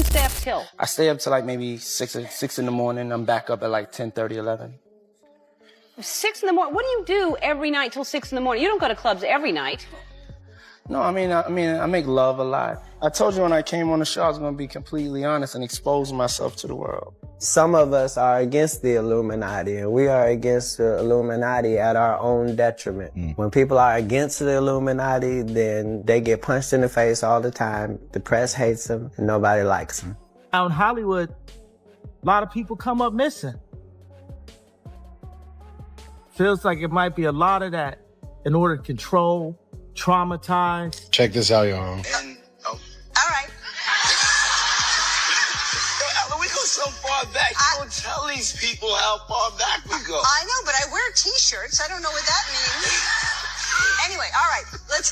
stay up till? I stay up till like maybe 6 in the morning. I'm back up at like 10:30, 11. 6 in the morning? What do you do every night till 6 in the morning? You don't go to clubs every night. No, I make love a lot. I told you when I came on the show, I was going to be completely honest and expose myself to the world. Some of us are against the Illuminati, and we are against the Illuminati at our own detriment. When people are against the Illuminati, then they get punched in the face all the time. The press hates them, and nobody likes them. Out in Hollywood, a lot of people come up missing. Feels like it might be a lot of that in order to control, traumatize. Check this out, y'all. All right. We go so far back. Don't tell these people how far back we go. I know, but I wear t-shirts. I don't know what that means. Anyway, all right. Let's.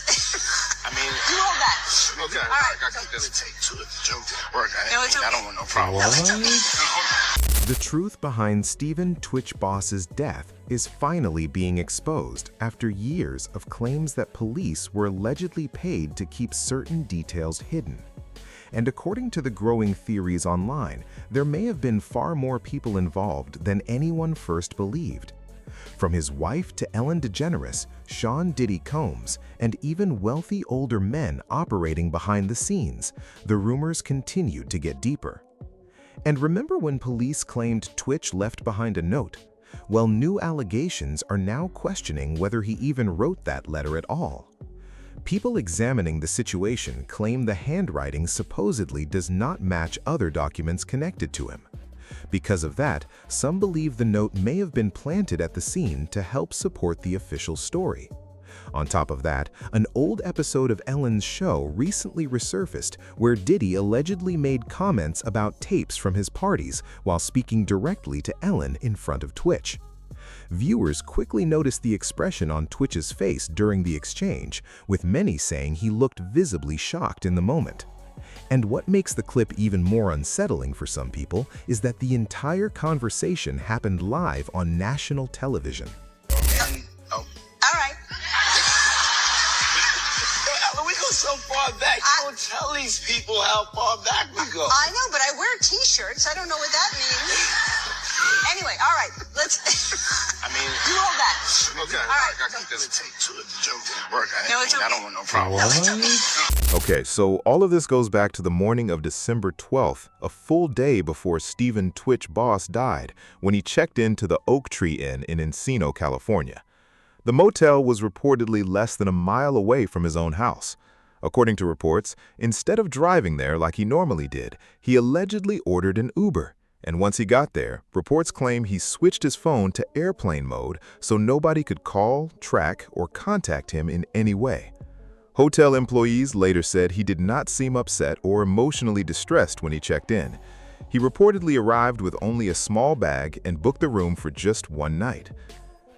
I mean, you hold that. Okay. All right. I got this take to it. The joke didn't work. No, it's okay. I don't want no problem. The truth behind Stephen "Twitch" Boss's death is finally being exposed after years of claims that police were allegedly paid to keep certain details hidden. And according to the growing theories online, there may have been far more people involved than anyone first believed. From his wife to Ellen DeGeneres, Sean Diddy Combs, and even wealthy older men operating behind the scenes, the rumors continued to get deeper. And remember when police claimed Twitch left behind a note? Well, new allegations are now questioning whether he even wrote that letter at all. People examining the situation claim the handwriting supposedly does not match other documents connected to him. Because of that, some believe the note may have been planted at the scene to help support the official story. On top of that, an old episode of Ellen's show recently resurfaced where Diddy allegedly made comments about tapes from his parties while speaking directly to Ellen in front of Twitch. Viewers quickly noticed the expression on Twitch's face during the exchange, with many saying he looked visibly shocked in the moment. And what makes the clip even more unsettling for some people is that the entire conversation happened live on national television. All right. We go so far back. Don't tell these people how far back we go. I know, but I wear t-shirts. I don't know what that means. Anyway, all right. Let's. I mean, you hold that. Okay. All right. I got this take to it. The joke didn't work. No, it's okay. I don't want no problem. Okay, so all of this goes back to the morning of December 12th, a full day before Stephen "Twitch" Boss died, when he checked into the Oak Tree Inn in Encino, California. The motel was reportedly less than a mile away from his own house. According to reports, instead of driving there like he normally did, he allegedly ordered an Uber. And once he got there, reports claim he switched his phone to airplane mode so nobody could call, track, or contact him in any way. Hotel employees later said he did not seem upset or emotionally distressed when he checked in. He reportedly arrived with only a small bag and booked the room for just one night.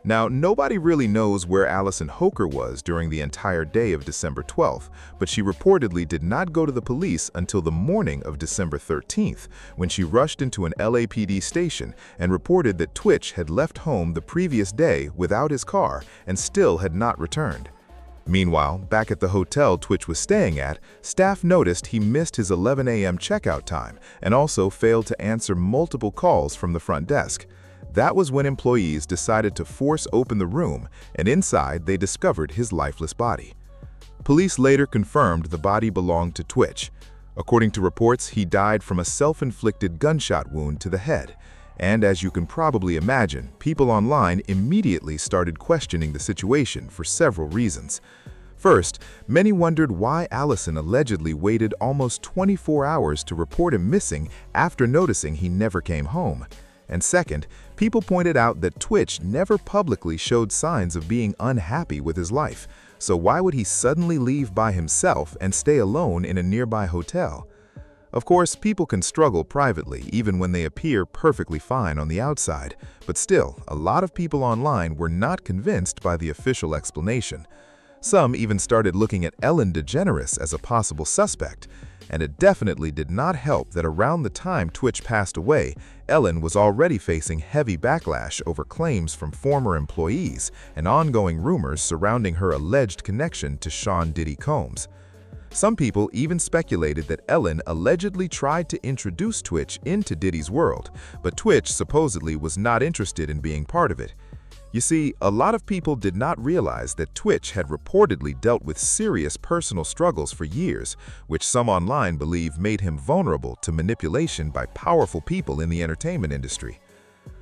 Now, nobody really knows where Allison Hoker was during the entire day of December 12th, but she reportedly did not go to the police until the morning of December 13th, when she rushed into an LAPD station and reported that Twitch had left home the previous day without his car and still had not returned. Meanwhile, back at the hotel Twitch was staying at, staff noticed he missed his 11 a.m. checkout time and also failed to answer multiple calls from the front desk. That was when employees decided to force open the room, and inside they discovered his lifeless body. Police later confirmed the body belonged to Twitch. According to reports, he died from a self-inflicted gunshot wound to the head. And as you can probably imagine, people online immediately started questioning the situation for several reasons. First, many wondered why Allison allegedly waited almost 24 hours to report him missing after noticing he never came home. And second, people pointed out that Twitch never publicly showed signs of being unhappy with his life, so why would he suddenly leave by himself and stay alone in a nearby hotel? Of course, people can struggle privately even when they appear perfectly fine on the outside, but still, a lot of people online were not convinced by the official explanation. Some even started looking at Ellen DeGeneres as a possible suspect, and it definitely did not help that around the time Twitch passed away, Ellen was already facing heavy backlash over claims from former employees and ongoing rumors surrounding her alleged connection to Sean Diddy Combs. Some people even speculated that Ellen allegedly tried to introduce Twitch into Diddy's world, but Twitch supposedly was not interested in being part of it. You see, a lot of people did not realize that Twitch had reportedly dealt with serious personal struggles for years, which some online believe made him vulnerable to manipulation by powerful people in the entertainment industry.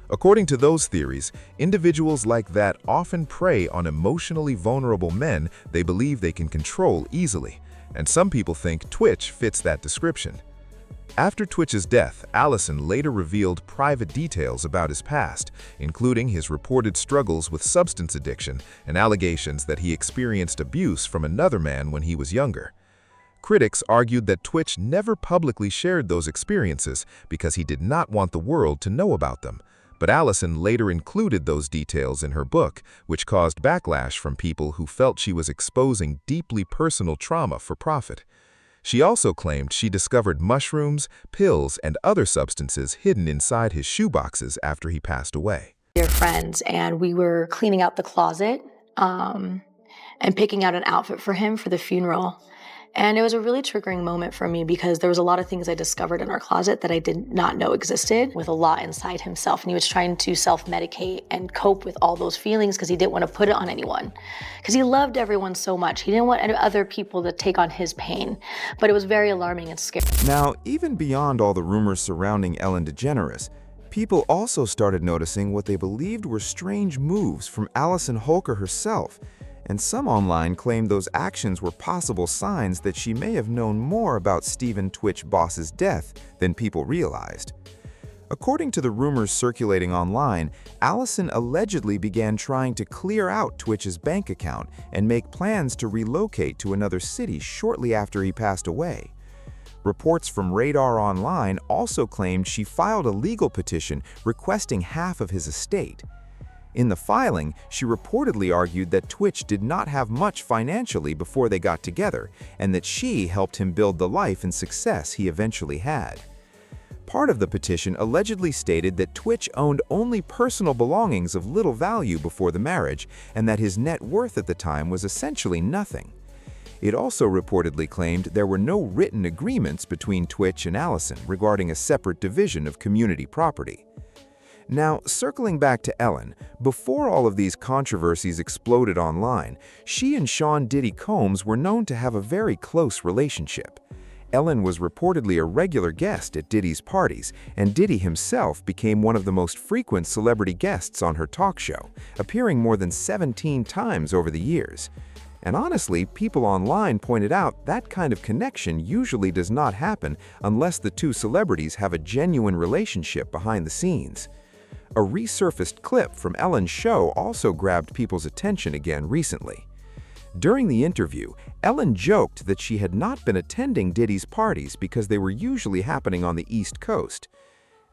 According to those theories, individuals like that often prey on emotionally vulnerable men they believe they can control easily, and some people think Twitch fits that description. After Twitch's death, Allison later revealed private details about his past, including his reported struggles with substance addiction and allegations that he experienced abuse from another man when he was younger. Critics argued that Twitch never publicly shared those experiences because he did not want the world to know about them. But Allison later included those details in her book, which caused backlash from people who felt she was exposing deeply personal trauma for profit. She also claimed she discovered mushrooms, pills, and other substances hidden inside his shoeboxes after he passed away. We were friends, and we were cleaning out the closet and picking out an outfit for him for the funeral. And it was a really triggering moment for me because there was a lot of things I discovered in our closet that I did not know existed, with a lot inside himself. And he was trying to self-medicate and cope with all those feelings because he didn't want to put it on anyone. Because he loved everyone so much. He didn't want other people to take on his pain. But it was very alarming and scary. Now, even beyond all the rumors surrounding Ellen DeGeneres, people also started noticing what they believed were strange moves from Allison Holker herself. And some online claimed those actions were possible signs that she may have known more about Stephen Twitch Boss's death than people realized. According to the rumors circulating online, Allison allegedly began trying to clear out Twitch's bank account and make plans to relocate to another city shortly after he passed away. Reports from Radar Online also claimed she filed a legal petition requesting half of his estate. In the filing, she reportedly argued that Twitch did not have much financially before they got together, and that she helped him build the life and success he eventually had. Part of the petition allegedly stated that Twitch owned only personal belongings of little value before the marriage, and that his net worth at the time was essentially nothing. It also reportedly claimed there were no written agreements between Twitch and Allison regarding a separate division of community property. Now, circling back to Ellen, before all of these controversies exploded online, she and Sean Diddy Combs were known to have a very close relationship. Ellen was reportedly a regular guest at Diddy's parties, and Diddy himself became one of the most frequent celebrity guests on her talk show, appearing more than 17 times over the years. And honestly, people online pointed out that kind of connection usually does not happen unless the two celebrities have a genuine relationship behind the scenes. A resurfaced clip from Ellen's show also grabbed people's attention again recently. During the interview, Ellen joked that she had not been attending Diddy's parties because they were usually happening on the East Coast.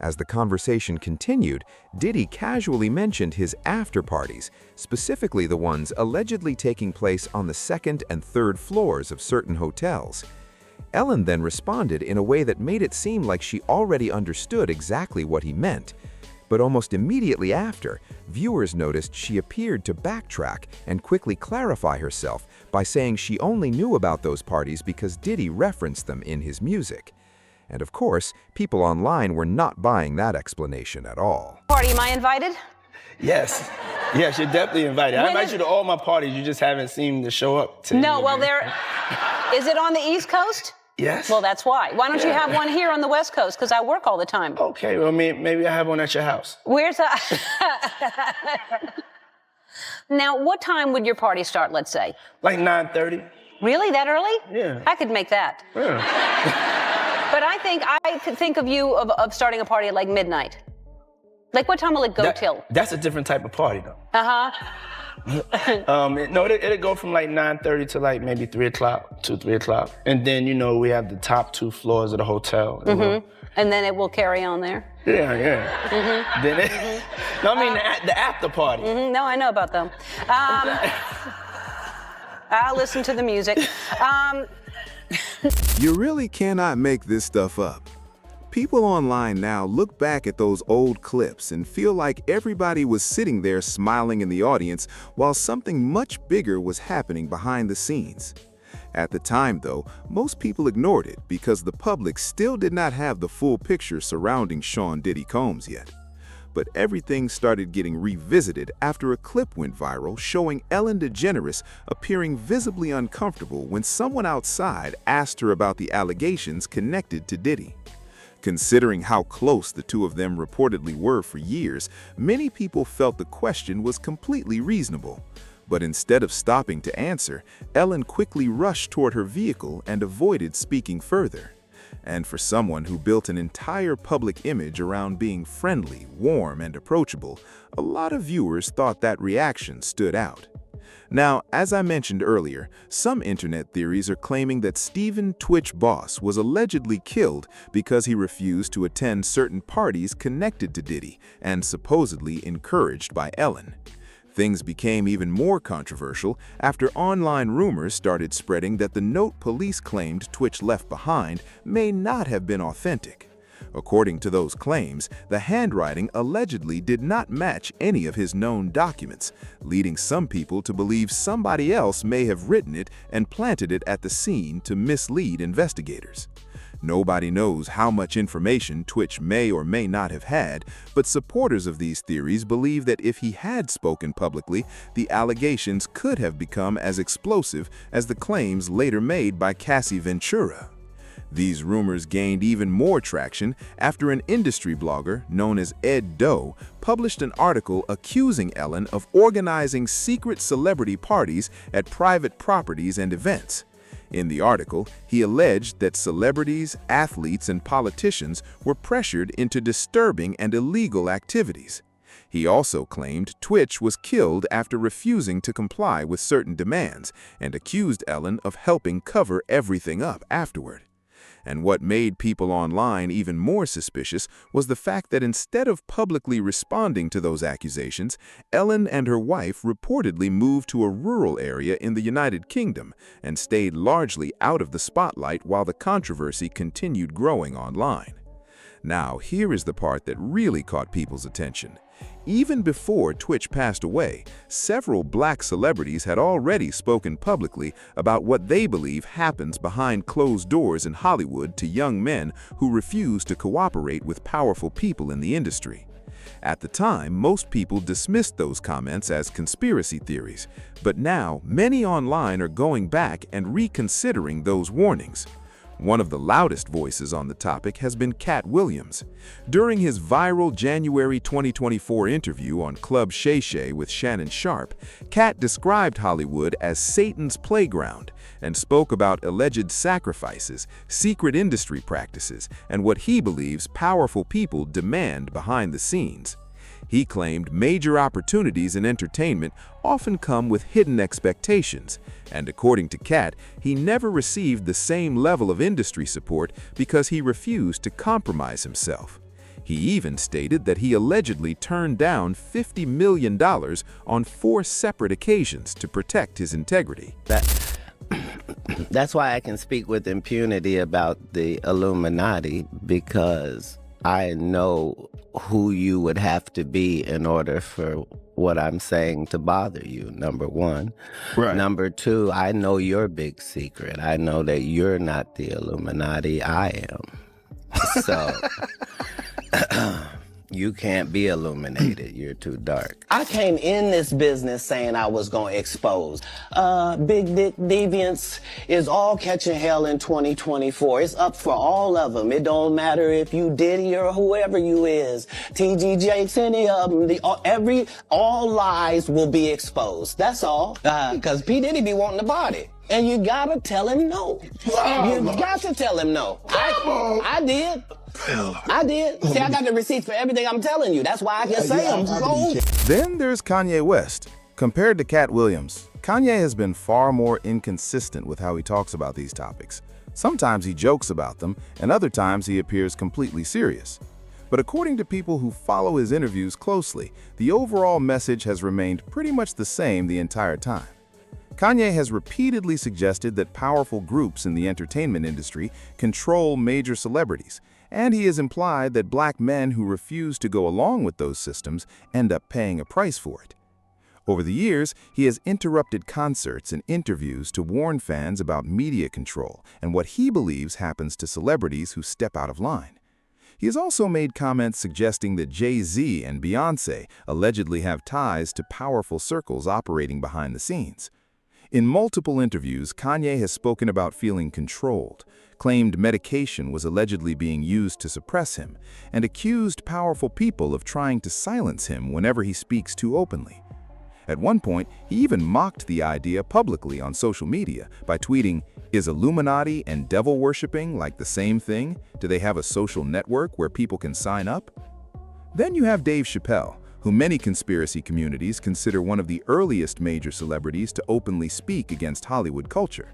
As the conversation continued, Diddy casually mentioned his after-parties, specifically the ones allegedly taking place on the second and third floors of certain hotels. Ellen then responded in a way that made it seem like she already understood exactly what he meant. But almost immediately after, viewers noticed she appeared to backtrack and quickly clarify herself by saying she only knew about those parties because Diddy referenced them in his music. And of course, people online were not buying that explanation at all. Party, am I invited? Yes. Yes, you're definitely invited. I invite you to all my parties. You just haven't seemed to show up to No, well, is it on the East Coast? Yes. Well, that's why. Why don't you have one here on the West Coast? Because I work all the time. Okay, well, maybe I have one at your house. Where's that? Now, what time would your party start, let's say? Like 9:30. Really? That early? Yeah. I could make that. Yeah. But I could think of you of starting a party at like midnight. Like, what time will it go till? That's a different type of party, though. Uh-huh. No, it'll go from like 9:30 to like maybe 3 o'clock, 3 o'clock. And then, we have the top 2 floors of the hotel. Mm-hmm. And then it will carry on there? Yeah. Mm-hmm. Then no, I mean the after party. Mm-hmm. No, I know about them. I'll listen to the music. You really cannot make this stuff up. People online now look back at those old clips and feel like everybody was sitting there smiling in the audience while something much bigger was happening behind the scenes. At the time, though, most people ignored it because the public still did not have the full picture surrounding Sean Diddy Combs yet. But everything started getting revisited after a clip went viral showing Ellen DeGeneres appearing visibly uncomfortable when someone outside asked her about the allegations connected to Diddy. Considering how close the two of them reportedly were for years, many people felt the question was completely reasonable. But instead of stopping to answer, Ellen quickly rushed toward her vehicle and avoided speaking further. And for someone who built an entire public image around being friendly, warm, and approachable, a lot of viewers thought that reaction stood out. Now, as I mentioned earlier, some internet theories are claiming that Stephen "Twitch" Boss was allegedly killed because he refused to attend certain parties connected to Diddy and supposedly encouraged by Ellen. Things became even more controversial after online rumors started spreading that the note police claimed Twitch left behind may not have been authentic. According to those claims, the handwriting allegedly did not match any of his known documents, leading some people to believe somebody else may have written it and planted it at the scene to mislead investigators. Nobody knows how much information Twitch may or may not have had, but supporters of these theories believe that if he had spoken publicly, the allegations could have become as explosive as the claims later made by Cassie Ventura. These rumors gained even more traction after an industry blogger known as Ed Doe published an article accusing Ellen of organizing secret celebrity parties at private properties and events. In the article, he alleged that celebrities, athletes, and politicians were pressured into disturbing and illegal activities. He also claimed Twitch was killed after refusing to comply with certain demands and accused Ellen of helping cover everything up afterward. And what made people online even more suspicious was the fact that instead of publicly responding to those accusations, Ellen and her wife reportedly moved to a rural area in the United Kingdom and stayed largely out of the spotlight while the controversy continued growing online. Now, here is the part that really caught people's attention. Even before Twitch passed away, several black celebrities had already spoken publicly about what they believe happens behind closed doors in Hollywood to young men who refuse to cooperate with powerful people in the industry. At the time, most people dismissed those comments as conspiracy theories, but now many online are going back and reconsidering those warnings. One of the loudest voices on the topic has been Cat Williams. During his viral January 2024 interview on Club Shay Shay with Shannon Sharp, Cat described Hollywood as Satan's playground and spoke about alleged sacrifices, secret industry practices, and what he believes powerful people demand behind the scenes. He claimed major opportunities in entertainment often come with hidden expectations, and according to Cat, he never received the same level of industry support because he refused to compromise himself. He even stated that he allegedly turned down $50 million on 4 separate occasions to protect his integrity. That's why I can speak with impunity about the Illuminati, because I know who you would have to be in order for what I'm saying to bother you, number one. Right. Number two, I know your big secret. I know that you're not the Illuminati, I am. So you can't be illuminated. You're too dark. I came in this business saying I was going to expose. Big Dick Deviance is all catching hell in 2024. It's up for all of them. It don't matter if you Diddy or whoever you is. TG Jakes, any of them. All lies will be exposed. That's all. Because P. Diddy be wanting the body. And you gotta tell him no. You got to tell him no. I did. I did. See, I got the receipts for everything I'm telling you. That's why I can say them. Then there's Kanye West. Compared to Cat Williams, Kanye has been far more inconsistent with how he talks about these topics. Sometimes he jokes about them, and other times he appears completely serious. But according to people who follow his interviews closely, the overall message has remained pretty much the same the entire time. Kanye has repeatedly suggested that powerful groups in the entertainment industry control major celebrities, and he has implied that black men who refuse to go along with those systems end up paying a price for it. Over the years, he has interrupted concerts and interviews to warn fans about media control and what he believes happens to celebrities who step out of line. He has also made comments suggesting that Jay-Z and Beyoncé allegedly have ties to powerful circles operating behind the scenes. In multiple interviews, Kanye has spoken about feeling controlled, claimed medication was allegedly being used to suppress him, and accused powerful people of trying to silence him whenever he speaks too openly. At one point, he even mocked the idea publicly on social media by tweeting, "Is Illuminati and devil worshipping like the same thing? Do they have a social network where people can sign up?" Then you have Dave Chappelle, who many conspiracy communities consider one of the earliest major celebrities to openly speak against Hollywood culture.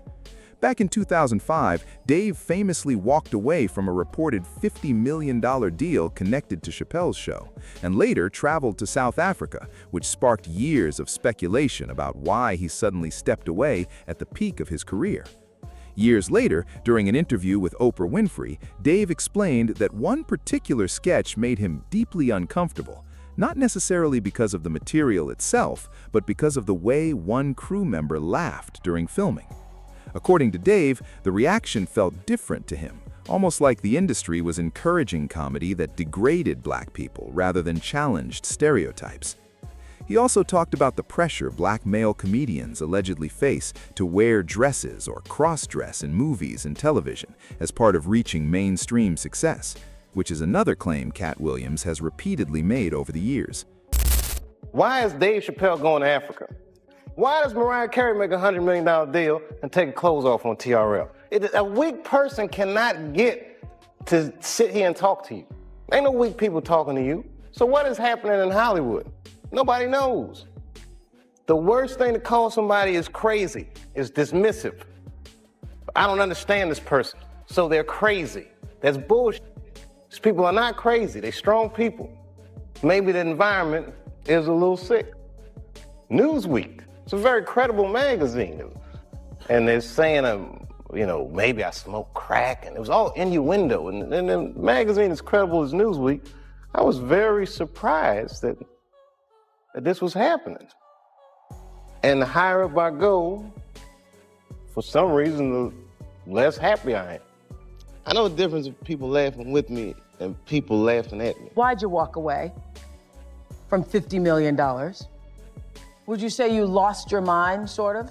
Back in 2005, Dave famously walked away from a reported $50 million deal connected to Chappelle's show, and later traveled to South Africa, which sparked years of speculation about why he suddenly stepped away at the peak of his career. Years later, during an interview with Oprah Winfrey, Dave explained that one particular sketch made him deeply uncomfortable, not necessarily because of the material itself, but because of the way one crew member laughed during filming. According to Dave, the reaction felt different to him, almost like the industry was encouraging comedy that degraded black people rather than challenged stereotypes. He also talked about the pressure black male comedians allegedly face to wear dresses or cross-dress in movies and television as part of reaching mainstream success, which is another claim Cat Williams has repeatedly made over the years. Why is Dave Chappelle going to Africa? Why does Mariah Carey make a $100 million deal and take her clothes off on TRL? A weak person cannot get to sit here and talk to you. Ain't no weak people talking to you. So what is happening in Hollywood? Nobody knows. The worst thing to call somebody is crazy, is dismissive. I don't understand this person, so they're crazy. That's bullshit. These people are not crazy, they're strong people. Maybe the environment is a little sick. Newsweek, it's a very credible magazine. And they're saying, maybe I smoke crack, and it was all innuendo. And the magazine as credible as Newsweek, I was very surprised that this was happening. And the higher up I go, for some reason, the less happy I am. I know the difference of people laughing with me and people laughing at me. Why'd you walk away from $50 million? Would you say you lost your mind, sort of?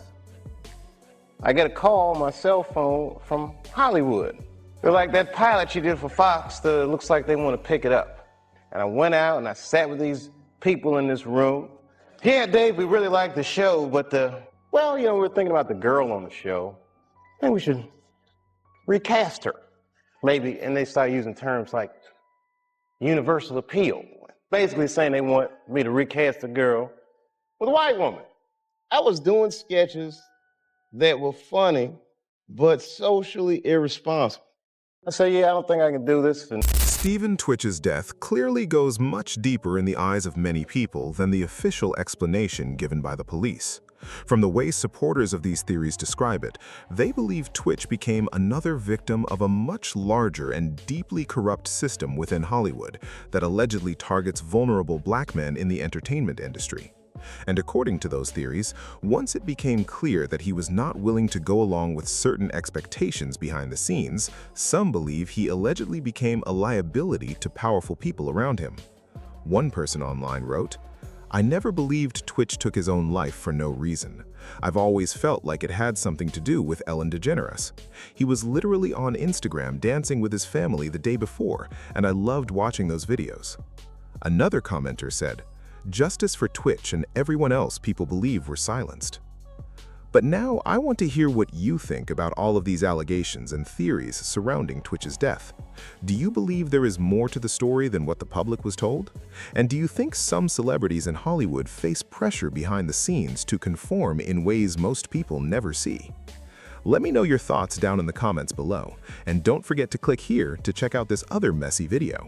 I get a call on my cell phone from Hollywood. They're like, that pilot you did for Fox, looks like they want to pick it up. And I went out and I sat with these people in this room. Yeah, Dave, we really like the show, but we're thinking about the girl on the show. I think we should recast her. Maybe, and they start using terms like universal appeal. Basically saying they want me to recast a girl with a white woman. I was doing sketches that were funny, but socially irresponsible. I said, I don't think I can do this. Stephen Twitch's death clearly goes much deeper in the eyes of many people than the official explanation given by the police. From the way supporters of these theories describe it, they believe Twitch became another victim of a much larger and deeply corrupt system within Hollywood that allegedly targets vulnerable black men in the entertainment industry. And according to those theories, once it became clear that he was not willing to go along with certain expectations behind the scenes, some believe he allegedly became a liability to powerful people around him. One person online wrote, "I never believed Twitch took his own life for no reason. I've always felt like it had something to do with Ellen DeGeneres. He was literally on Instagram dancing with his family the day before, and I loved watching those videos." Another commenter said, "Justice for Twitch and everyone else people believe were silenced." But now I want to hear what you think about all of these allegations and theories surrounding Twitch's death. Do you believe there is more to the story than what the public was told? And do you think some celebrities in Hollywood face pressure behind the scenes to conform in ways most people never see? Let me know your thoughts down in the comments below, and don't forget to click here to check out this other messy video.